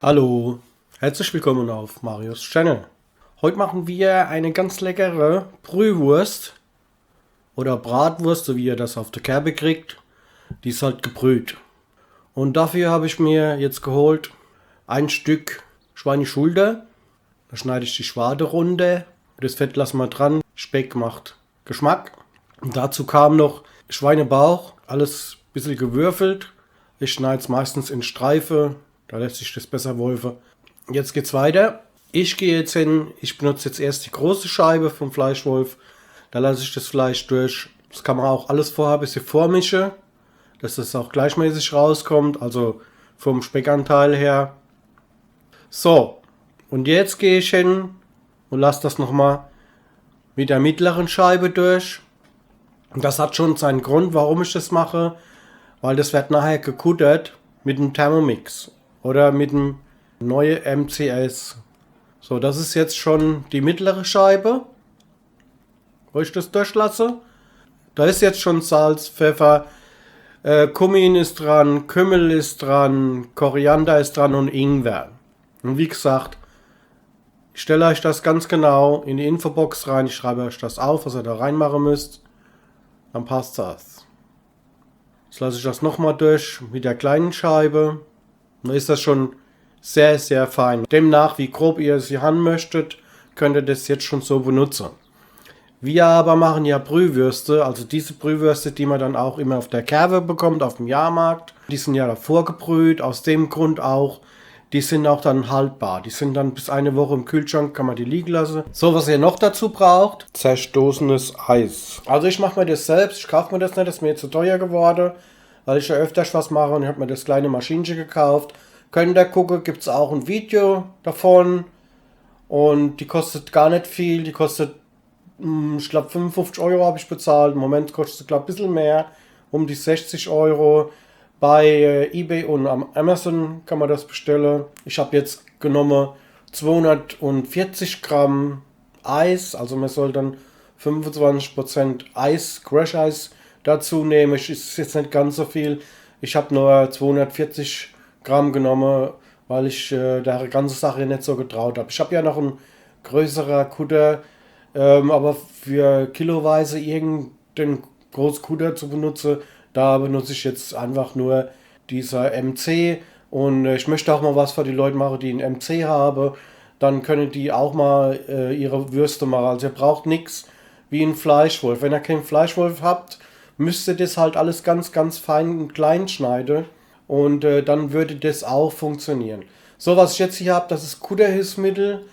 Hallo, herzlich willkommen auf Marios Channel. Heute machen wir eine ganz leckere Brühwurst oder Bratwurst, so wie ihr das auf der Kerbe kriegt. Die ist halt gebrüht. Und dafür habe ich mir jetzt geholt ein Stück Schweineschulter. Da schneide ich die Schwade runter. Das Fett lassen wir dran. Speck macht Geschmack. Und dazu kam noch Schweinebauch, alles ein bisschen gewürfelt. Ich schneide es meistens in Streife. Da lässt sich das besser wolfen. Jetzt geht's weiter. Ich gehe jetzt hin, ich benutze jetzt erst die große Scheibe vom Fleischwolf. Da lasse ich das Fleisch durch. Das kann man auch alles vorher ein bisschen vormischen, dass das auch gleichmäßig rauskommt, also vom Speckanteil her. So, und jetzt gehe ich hin und lasse das nochmal mit der mittleren Scheibe durch. Und das hat schon seinen Grund, warum ich das mache, weil das wird nachher gekuttert mit dem Thermomix oder mit dem neuen MCS. So, das ist jetzt schon die mittlere Scheibe, wo ich das durchlasse. Da ist jetzt schon Salz, Pfeffer, Kumin ist dran, Kümmel ist dran, Koriander ist dran und Ingwer. Und wie gesagt, ich stelle euch das ganz genau in die Infobox rein. Ich schreibe euch das auf, was ihr da reinmachen müsst. Dann passt das. Jetzt lasse ich das nochmal durch mit der kleinen Scheibe. Dann ist das schon sehr, sehr fein. Demnach, wie grob ihr sie haben möchtet, könnt ihr das jetzt schon so benutzen. Wir aber machen ja Brühwürste, also diese Brühwürste, die man dann auch immer auf der Kerbe bekommt, auf dem Jahrmarkt. Die sind ja davor gebrüht, aus dem Grund auch. Die sind auch dann haltbar. Die sind dann bis eine Woche im Kühlschrank, kann man die liegen lassen. So, was ihr noch dazu braucht, zerstoßenes Eis. Also ich mache mir das selbst, ich kaufe mir das nicht, das ist mir zu teuer geworden, weil ich ja öfters was mache und ich habe mir das kleine Maschinchen gekauft. Könnt ihr gucken, gibt es auch ein Video davon und die kostet gar nicht viel, die kostet, ich glaube 55 Euro habe ich bezahlt, im Moment kostet sie glaube ich ein bisschen mehr, um die 60 Euro. Bei eBay und am Amazon kann man das bestellen. Ich habe jetzt genommen 240 Gramm Eis, also man soll dann 25% Eis, Crash Eis dazu nehmen. Ist jetzt nicht ganz so viel. Ich habe nur 240 Gramm genommen, weil ich der ganze Sache nicht so getraut habe. Ich habe ja noch einen größeren Kutter, aber für kiloweise irgendeinen großen Kutter zu benutzen, da benutze ich jetzt einfach nur dieser MC und ich möchte auch mal was für die Leute machen, die einen MC haben. Dann können die auch mal ihre Würste machen. Also ihr braucht nichts wie ein Fleischwolf. Wenn ihr keinen Fleischwolf habt, müsst ihr das halt alles ganz, ganz fein und klein schneiden und dann würde das auch funktionieren. So, was ich jetzt hier habe, das ist Kutterhilfsmittel.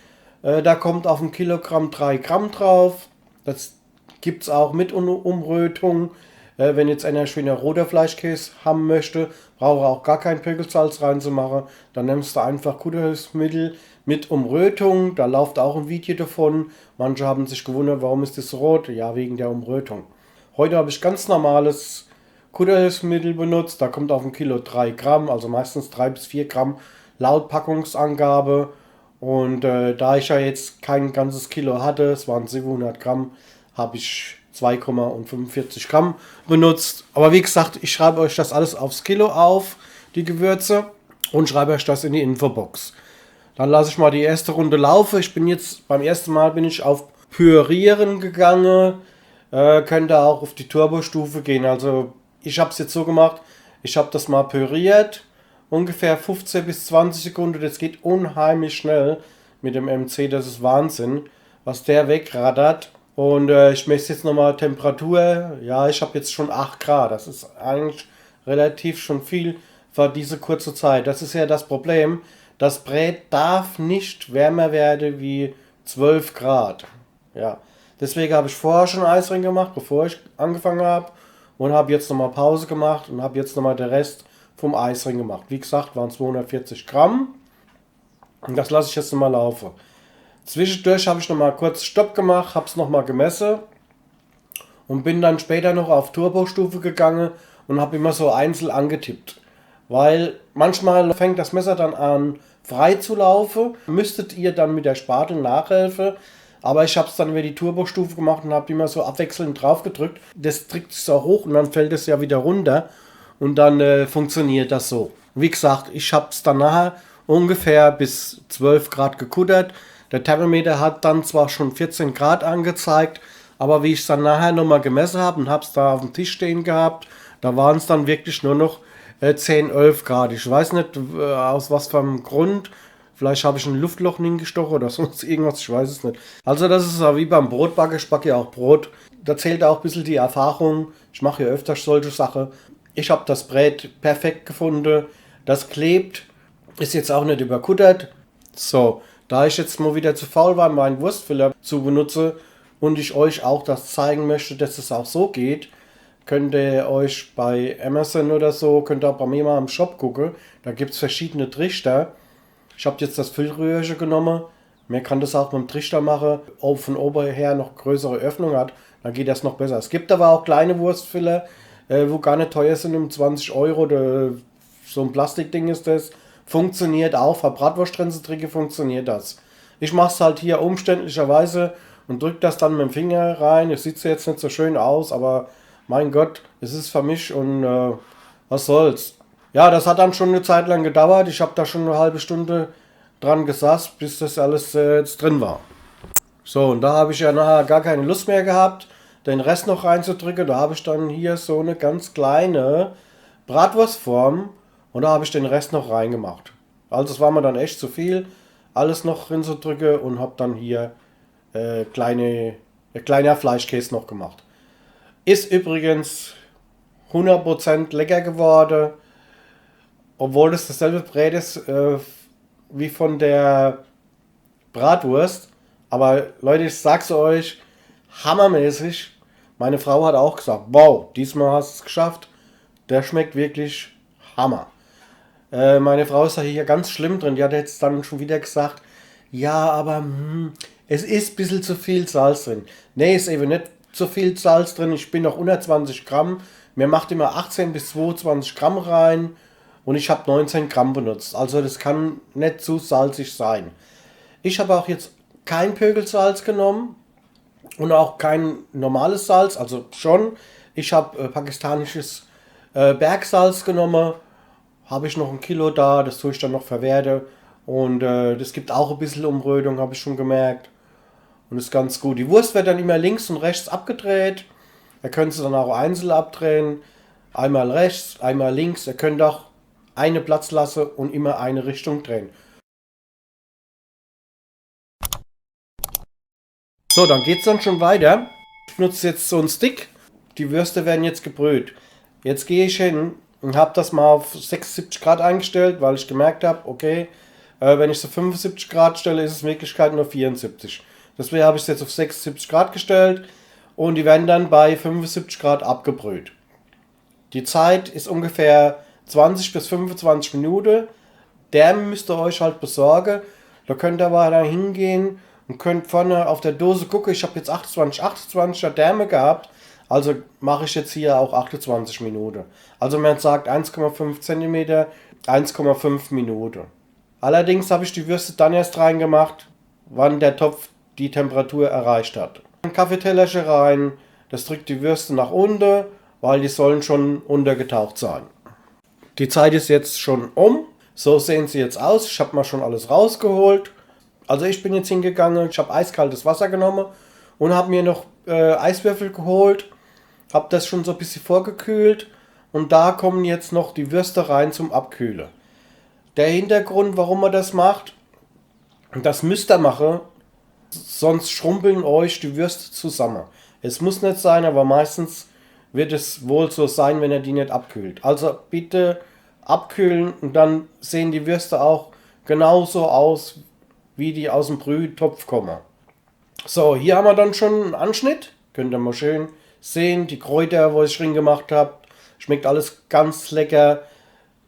Da kommt auf ein Kilogramm 3 Gramm drauf. Das gibt es auch mit Umrötung. Wenn jetzt einer schöner roter Fleischkäse haben möchte, braucht er auch gar kein Pökelsalz reinzumachen. Dann nimmst du einfach Kutterhilfsmittel mit Umrötung. Da läuft auch ein Video davon. Manche haben sich gewundert, warum ist das rot? Ja, wegen der Umrötung. Heute habe ich ganz normales Kutterhilfsmittel benutzt. Da kommt auf ein Kilo 3 Gramm, also meistens 3 bis 4 Gramm laut Packungsangabe. Und da ich ja jetzt kein ganzes Kilo hatte, es waren 700 Gramm, habe ich 2,45 Gramm benutzt. Aber wie gesagt, ich schreibe euch das alles aufs Kilo auf, die Gewürze, und schreibe euch das in die Infobox. Dann lasse ich mal die erste Runde laufen. Ich bin jetzt, beim ersten Mal bin ich auf Pürieren gegangen. Könnt ihr auch auf die Turbostufe gehen. Also ich habe es jetzt so gemacht, ich habe das mal püriert. Ungefähr 15 bis 20 Sekunden. Das geht unheimlich schnell mit dem MC. Das ist Wahnsinn, was der wegrattert. Und ich messe jetzt nochmal Temperatur. Ja, ich habe jetzt schon 8 Grad. Das ist eigentlich relativ schon viel für diese kurze Zeit. Das ist ja das Problem. Das Brät darf nicht wärmer werden wie 12 Grad. Ja, deswegen habe ich vorher schon Eis drin gemacht, bevor ich angefangen habe. Und habe jetzt nochmal Pause gemacht und habe jetzt nochmal den Rest vom Eisring gemacht. Wie gesagt, waren 240 Gramm. Und das lasse ich jetzt nochmal laufen. Zwischendurch habe ich nochmal kurz Stopp gemacht, habe es nochmal gemessen und bin dann später noch auf Turbostufe gegangen und habe immer so einzeln angetippt. Weil manchmal fängt das Messer dann an frei zu laufen. Müsstet ihr dann mit der Spatel nachhelfen. Aber ich habe es dann über die Turbostufe gemacht und habe immer so abwechselnd drauf gedrückt. Das drückt sich so hoch und dann fällt es ja wieder runter. Und dann funktioniert das so. Wie gesagt, ich habe es dann nachher ungefähr bis 12 Grad gekuttert. Der Thermometer hat dann zwar schon 14 Grad angezeigt, aber wie ich es dann nachher nochmal gemessen habe und habe es da auf dem Tisch stehen gehabt, da waren es dann wirklich nur noch 10, 11 Grad. Ich weiß nicht aus was für einem Grund. Vielleicht habe ich ein Luftloch hingestochen oder sonst irgendwas, ich weiß es nicht. Also das ist wie beim Brotbacken, ich backe ja auch Brot. Da zählt auch ein bisschen die Erfahrung. Ich mache ja öfters solche Sachen. Ich habe das Brät perfekt gefunden. Das klebt, ist jetzt auch nicht überkuttert. So, da ich jetzt mal wieder zu faul war, meinen Wurstfüller zu benutzen und ich euch auch das zeigen möchte, dass es auch so geht, könnt ihr euch bei Amazon oder so, könnt ihr auch bei mir mal im Shop gucken. Da gibt es verschiedene Trichter. Ich habe jetzt das Füllröhrchen genommen. Man kann das auch mit dem Trichter machen, ob von oben her noch größere Öffnung hat. Dann geht das noch besser. Es gibt aber auch kleine Wurstfüller, wo gar nicht teuer sind, um 20 Euro. So ein Plastikding ist das. Funktioniert auch. Für Bratwurst-Trense-Tricke funktioniert das. Ich mache es halt hier umständlicherweise und drücke das dann mit dem Finger rein. Es sieht jetzt nicht so schön aus, aber mein Gott, es ist für mich und was soll's. Ja, das hat dann schon eine Zeit lang gedauert. Ich habe da schon eine halbe Stunde dran gesessen, bis das alles jetzt drin war. So, und da habe ich ja nachher gar keine Lust mehr gehabt, den Rest noch reinzudrücken. Da habe ich dann hier so eine ganz kleine Bratwurstform und da habe ich den Rest noch reingemacht. Also es war mir dann echt zu viel, alles noch reinzudrücken und habe dann hier kleiner Fleischkäse noch gemacht. Ist übrigens 100% lecker geworden. Obwohl es dasselbe Brät ist wie von der Bratwurst. Aber Leute, ich sag's euch, hammermäßig. Meine Frau hat auch gesagt, wow, diesmal hast du es geschafft. Der schmeckt wirklich Hammer. Meine Frau ist da hier ganz schlimm drin. Die hat jetzt dann schon wieder gesagt, ja, aber es ist ein bisschen zu viel Salz drin. Nee, ist eben nicht zu viel Salz drin. Ich bin noch unter 20 Gramm. Mir macht immer 18 bis 22 Gramm rein. Und ich habe 19 Gramm benutzt. Also das kann nicht zu salzig sein. Ich habe auch jetzt kein Pökelsalz genommen. Und auch kein normales Salz. Also schon. Ich habe pakistanisches Bergsalz genommen. Habe ich noch 1 Kilo da. Das tue ich dann noch verwerten. Und das gibt auch ein bisschen Umrötung, habe ich schon gemerkt. Und ist ganz gut. Die Wurst wird dann immer links und rechts abgedreht. Ihr könnt sie dann auch einzeln abdrehen. Einmal rechts, einmal links. Ihr könnt auch eine Platz lassen und immer eine Richtung drehen. So, dann geht es dann schon weiter. Ich nutze jetzt so einen Stick. Die Würste werden jetzt gebrüht. Jetzt gehe ich hin und habe das mal auf 76 Grad eingestellt, weil ich gemerkt habe, okay, wenn ich so 75 Grad stelle, ist es in Wirklichkeit nur 74. Deswegen habe ich es jetzt auf 76 Grad gestellt und die werden dann bei 75 Grad abgebrüht. Die Zeit ist ungefähr 20 bis 25 Minuten. Der müsst ihr euch halt besorgen. Da könnt ihr aber dann hingehen und könnt vorne auf der Dose gucken. Ich habe jetzt 28er Därme gehabt. Also mache ich jetzt hier auch 28 Minuten. Also man sagt 1,5 cm, 1,5 Minuten. Allerdings habe ich die Würste dann erst reingemacht, wann der Topf die Temperatur erreicht hat. Ein Kaffeetellerchen rein. Das drückt die Würste nach unten, weil die sollen schon untergetaucht sein. Die Zeit ist jetzt schon um. So sehen sie jetzt aus. Ich habe mal schon alles rausgeholt. Also ich bin jetzt hingegangen. Ich habe eiskaltes Wasser genommen und habe mir noch Eiswürfel geholt. Habe das schon so ein bisschen vorgekühlt. Und da kommen jetzt noch die Würste rein zum Abkühlen. Der Hintergrund, warum man das macht, das müsst ihr machen. Sonst schrumpeln euch die Würste zusammen. Es muss nicht sein, aber meistens wird es wohl so sein, wenn ihr die nicht abkühlt. Also bitte abkühlen und dann sehen die Würste auch genauso aus, wie die aus dem Brühtopf kommen. So, hier haben wir dann schon einen Anschnitt. Könnt ihr mal schön sehen, die Kräuter, wo ich drin gemacht habe. Schmeckt alles ganz lecker.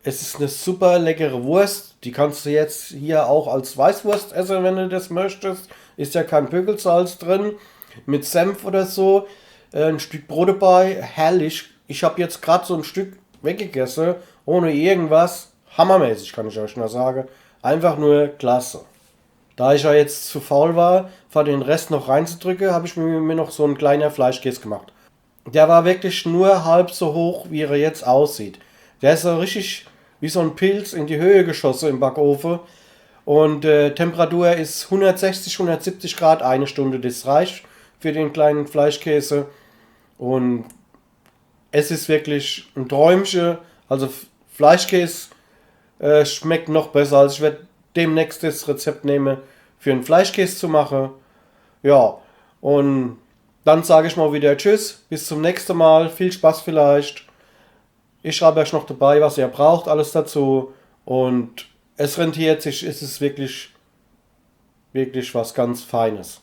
Es ist eine super leckere Wurst. Die kannst du jetzt hier auch als Weißwurst essen, wenn du das möchtest. Ist ja kein Pökelsalz drin. Mit Senf oder so. Ein Stück Brot dabei. Herrlich. Ich habe jetzt gerade so ein Stück weggegessen. Ohne irgendwas. Hammermäßig, kann ich euch nur sagen. Einfach nur klasse. Da ich ja jetzt zu faul war, für den Rest noch reinzudrücken, habe ich mir noch so ein kleiner Fleischkäse gemacht. Der war wirklich nur halb so hoch, wie er jetzt aussieht. Der ist so richtig wie so ein Pilz in die Höhe geschossen im Backofen. Und Temperatur ist 160, 170 Grad, eine Stunde, das reicht für den kleinen Fleischkäse. Und es ist wirklich ein Träumchen. Also Fleischkäse schmeckt noch besser. Also ich werde demnächst das Rezept nehmen, für einen Fleischkäse zu machen. Ja, und dann sage ich mal wieder Tschüss, bis zum nächsten Mal. Viel Spaß vielleicht. Ich schreibe euch noch dabei, was ihr braucht, alles dazu. Und es rentiert sich, es ist wirklich, wirklich was ganz Feines.